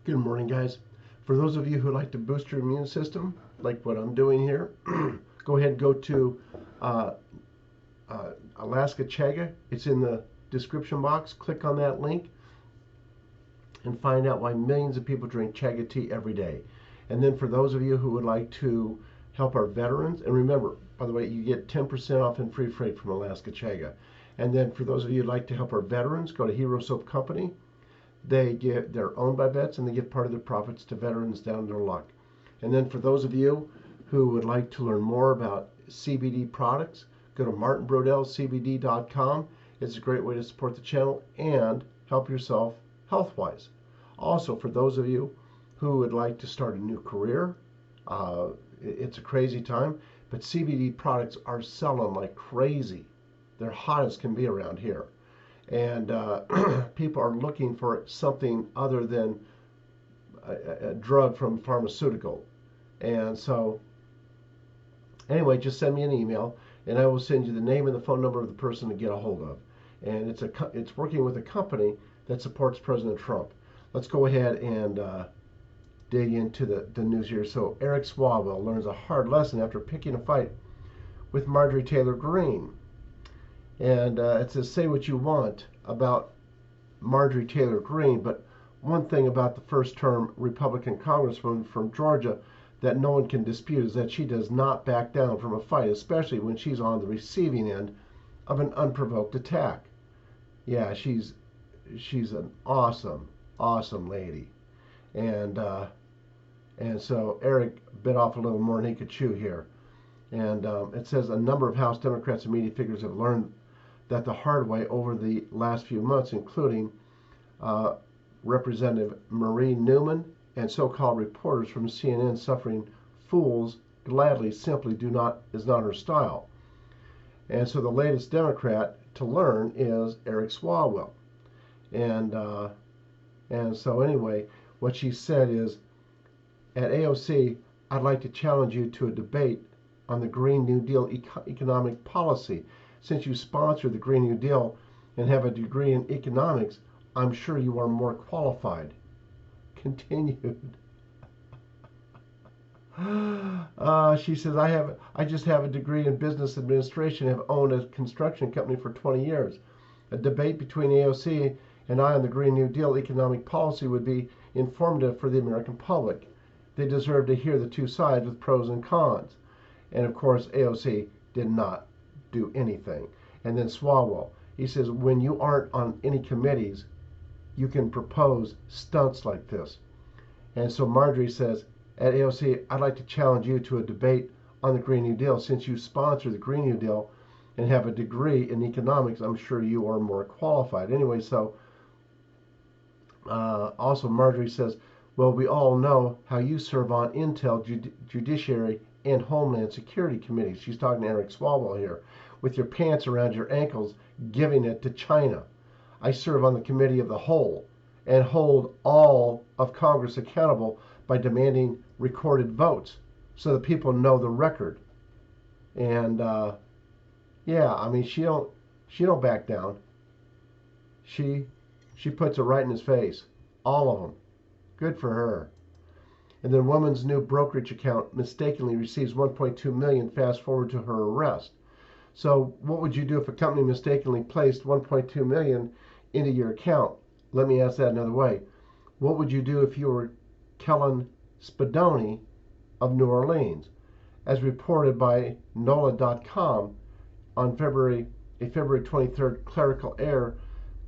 Good morning, guys. For those of you who like to boost your immune system, like what I'm doing here, go ahead and go to uh, Alaska Chaga. It's in the description box. Click on that link and find out why millions of people drink Chaga tea every day. And then for those of you who would like to help our veterans, and remember, by the way, you get 10% off and free freight from Alaska Chaga. And then for those of you who'd like to help our veterans, go to Hero Soap Company. They're owned by vets, and they give part of their profits to veterans down their luck. And then for those of you who would like to learn more about CBD products, go to martinbrodellcbd.com. It's a great way to support the channel and help yourself health-wise. Also, for those of you who would like to start a new career, it's a crazy time, but CBD products are selling like crazy. They're hot as can be around here. And people are looking for something other than a drug from pharmaceutical. And so, anyway, just send me an email, and I will send you the name and the phone number of the person to get a hold of. And it's working with a company that supports President Trump. Let's go ahead and dig into the news here. So, Eric Swalwell learns a hard lesson after picking a fight with Marjorie Taylor Greene. And it says, say what you want about Marjorie Taylor Greene, but one thing about the first-term Republican congresswoman from Georgia that no one can dispute is that she does not back down from a fight, especially when she's on the receiving end of an unprovoked attack. Yeah, she's an awesome lady. And so Eric bit off a little more than he could chew here. And it says a number of House Democrats and media figures have learned that the hard way over the last few months, including Representative Marie Newman and so-called reporters from CNN suffering fools gladly simply is not her style. And so the latest Democrat to learn is Eric Swalwell. And so anyway, what she said is, at AOC, I'd like to challenge you to a debate on the Green New Deal economic policy. Since you sponsor the Green New Deal and have a degree in economics, I'm sure you are more qualified. Continued. She says, I just have a degree in business administration and have owned a construction company for 20 years. A debate between AOC and I on the Green New Deal economic policy would be informative for the American public. They deserve to hear the two sides with pros and cons. And of course, AOC did not do anything. And then Swalwell, he says, when you aren't on any committees, you can propose stunts like this. And so Marjorie says, at AOC, I'd like to challenge you to a debate on the Green New Deal. Since you sponsor the Green New Deal and have a degree in economics, I'm sure you are more qualified. Anyway, so also Marjorie says, well, we all know how you serve on Intel, Judiciary, and Homeland Security committees. She's talking to Eric Swalwell here. With your pants around your ankles, giving it to China. I serve on the Committee of the Whole and hold all of Congress accountable by demanding recorded votes so that people know the record. And yeah, I mean, she don't back down. She puts it right in his face. All of them. Good for her. And then woman's new brokerage account mistakenly receives 1.2 million fast forward to her arrest. So what would you do if a company mistakenly placed 1.2 million into your account? Let me ask that another way. What would you do if you were Kellen Spadoni of New Orleans? As reported by NOLA.com on February 23rd, clerical error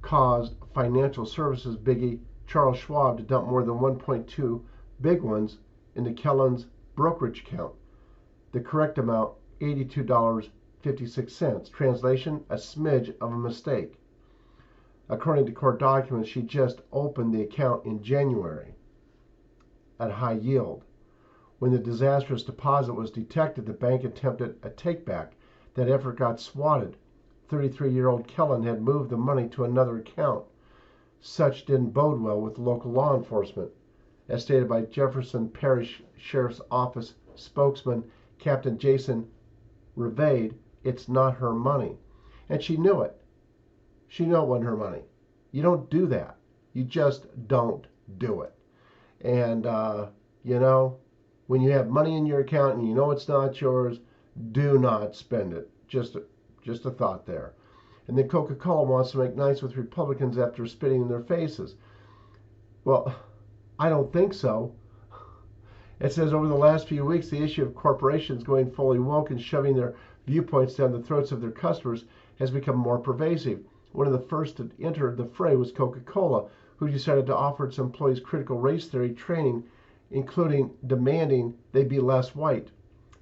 caused financial services biggie Charles Schwab to dump more than 1.2 big ones into Kellen's brokerage account. The correct amount, $82.56. Translation, a smidge of a mistake. According to court documents, she just opened the account in January at high yield. When the disastrous deposit was detected, the bank attempted a take-back. That effort got swatted. 33-year-old Kellen had moved the money to another account. Such didn't bode well with local law enforcement. As stated by Jefferson Parish Sheriff's Office spokesman Captain Jason Revade, it's not her money. And she knew it. She knew it wasn't her money. You don't do that. You just don't do it. And, you know, when you have money in your account and you know it's not yours, do not spend it. Just a thought there. And then Coca-Cola wants to make nice with Republicans after spitting in their faces. Well, I don't think so. It says over the last few weeks, the issue of corporations going fully woke and shoving their viewpoints down the throats of their customers has become more pervasive. One of the first to enter the fray was Coca-Cola, who decided to offer its employees critical race theory training, including demanding they be less white.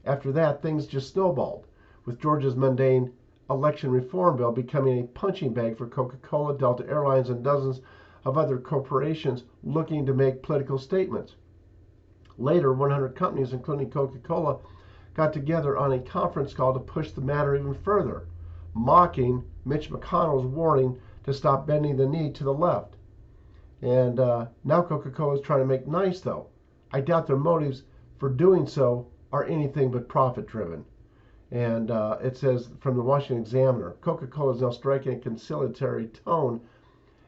After that, things just snowballed, with Georgia's mundane election reform bill becoming a punching bag for Coca-Cola, Delta Airlines, and dozens of other corporations looking to make political statements. Later, 100 companies, including Coca-Cola, got together on a conference call to push the matter even further, mocking Mitch McConnell's warning to stop bending the knee to the left. And now Coca-Cola is trying to make nice, though. I doubt their motives for doing so are anything but profit-driven. And it says from the Washington Examiner, Coca-Cola is now striking a conciliatory tone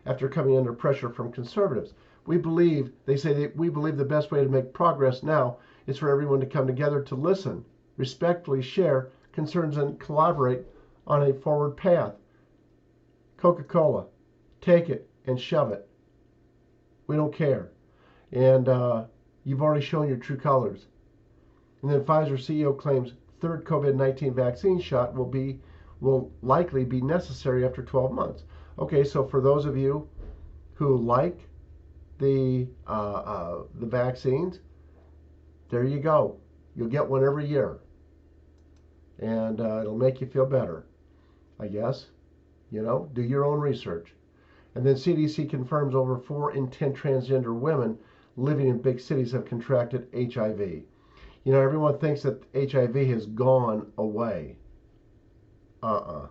after coming under pressure from conservatives. We believe the best way to make progress now is for everyone to come together to listen, respectfully share concerns, and collaborate on a forward path. Coca-Cola, take it and shove it. We don't care. And you've already shown your true colors. And then Pfizer CEO claims third COVID-19 vaccine shot will likely be necessary after 12 months. Okay, so for those of you who like the vaccines, there you go. You'll get one every year, and it'll make you feel better, I guess. You know, do your own research. And then CDC confirms over 4 in 10 transgender women living in big cities have contracted HIV. You know, everyone thinks that HIV has gone away. No,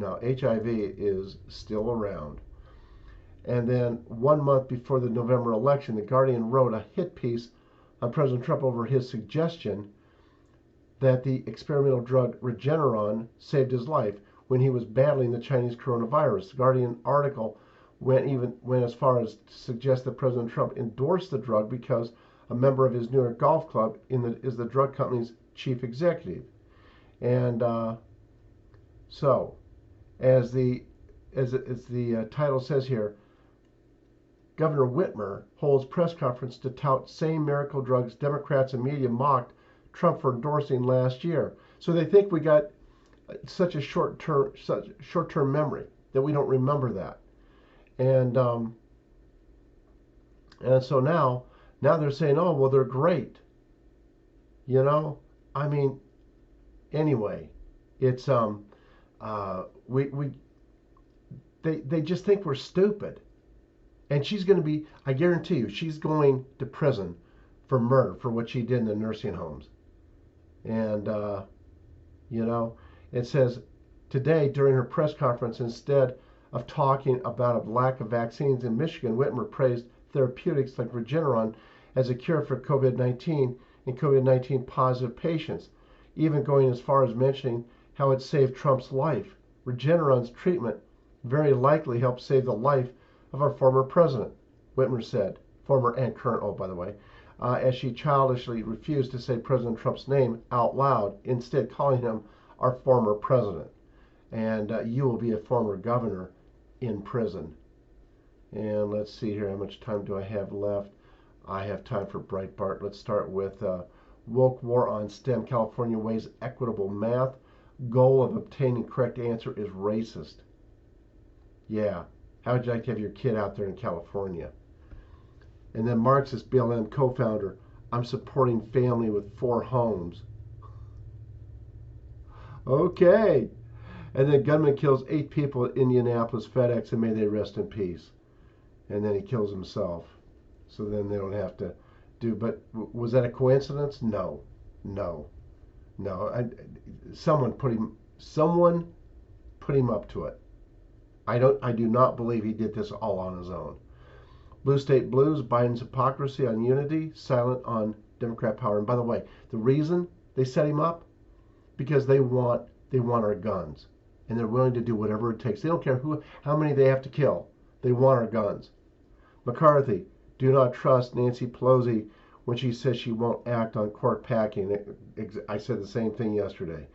HIV is still around. And then 1 month before the November election, The Guardian wrote a hit piece on President Trump over his suggestion that the experimental drug Regeneron saved his life when he was battling the Chinese coronavirus. The Guardian article went as far as to suggest that President Trump endorsed the drug because a member of his New York golf club is the drug company's chief executive. And so, as the title says here, Governor Whitmer holds press conference to tout same miracle drugs Democrats and media mocked Trump for endorsing last year. So they think we got such short-term memory that we don't remember that. And so now they're saying, oh, well, they're great. You know, I mean, anyway, it's they just think we're stupid. And she's going to be, I guarantee you, she's going to prison for murder for what she did in the nursing homes. And you know, it says today during her press conference, instead of talking about a lack of vaccines in Michigan, Whitmer praised therapeutics like Regeneron as a cure for COVID-19 and COVID-19 positive patients, even going as far as mentioning how it saved Trump's life. Regeneron's treatment very likely helped save the life of our former president, Whitmer said, former and current, oh, by the way, as she childishly refused to say President Trump's name out loud, instead calling him our former president. And you will be a former governor in prison. And let's see here, how much time do I have left? I have time for Breitbart. Let's start with woke war on STEM. California weighs equitable math. Goal of obtaining correct answer is racist. Yeah. How would you like to have your kid out there in California? And then Marxist BLM co-founder, I'm supporting family with 4 homes. Okay. And then gunman kills 8 people at Indianapolis FedEx and may they rest in peace. And then he kills himself. So then they don't have to do, but was that a coincidence? No. Someone put him up to it. I do not believe he did this all on his own. Blue State Blues, Biden's hypocrisy on unity, silent on Democrat power. And by the way, the reason they set him up, because they want our guns, and they're willing to do whatever it takes. They don't care how many they have to kill. They want our guns. McCarthy, do not trust Nancy Pelosi when she says she won't act on court packing. I said the same thing yesterday.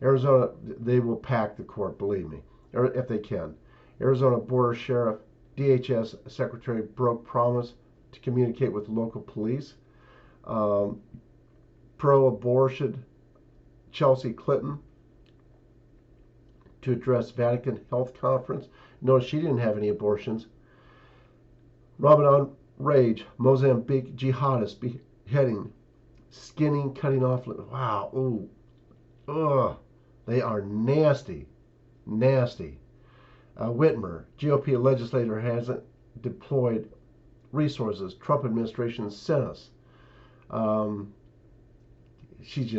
Arizona, they will pack the court, believe me, if they can. Arizona Border Sheriff, DHS Secretary broke promise to communicate with local police. Pro-abortion Chelsea Clinton to address Vatican Health Conference. Notice she didn't have any abortions. Ramadan rage, Mozambique jihadists beheading, skinning, cutting off. Wow, ooh, ugh, they are nasty, nasty. Whitmer, GOP legislator hasn't deployed resources Trump administration sent us. She's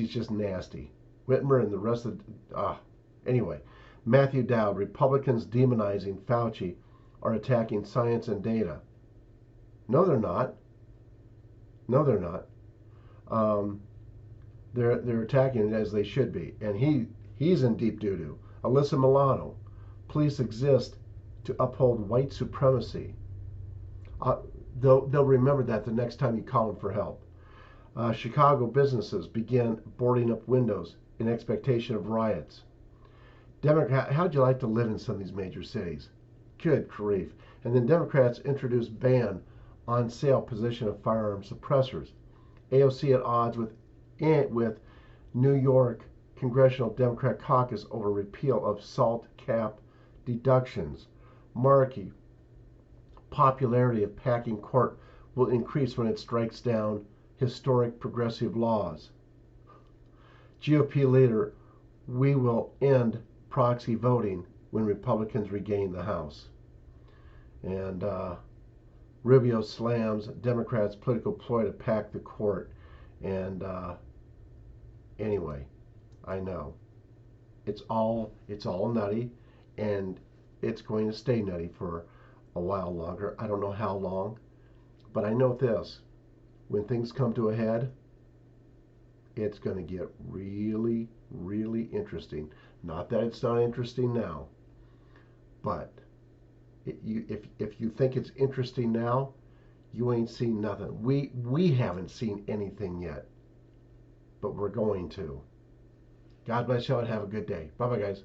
just nasty. Whitmer and the rest of anyway. Matthew Dowd, Republicans demonizing Fauci are attacking science and data. No, they're not. No, they're not. They're attacking it as they should be, and he's in deep doo-doo. Alyssa Milano, police exist to uphold white supremacy. They'll remember that the next time you call them for help. Chicago businesses began boarding up windows in expectation of riots. Democrat, how'd you like to live in some of these major cities? Good grief. And then Democrats introduced ban on sale position of firearm suppressors. AOC at odds with New York Congressional Democrat Caucus over repeal of SALT cap deductions. Markey, popularity of packing court will increase when it strikes down historic progressive laws. GOP leader, we will end proxy voting when Republicans regain the House. And Rubio slams Democrats' political ploy to pack the court. And anyway, I know it's all nutty, and it's going to stay nutty for a while longer. I don't know how long, but I know this: when things come to a head, it's going to get really, really interesting. Not that it's not interesting now, but if you think it's interesting now, you ain't seen nothing. We haven't seen anything yet, but we're going to. God bless y'all and have a good day. Bye-bye, guys.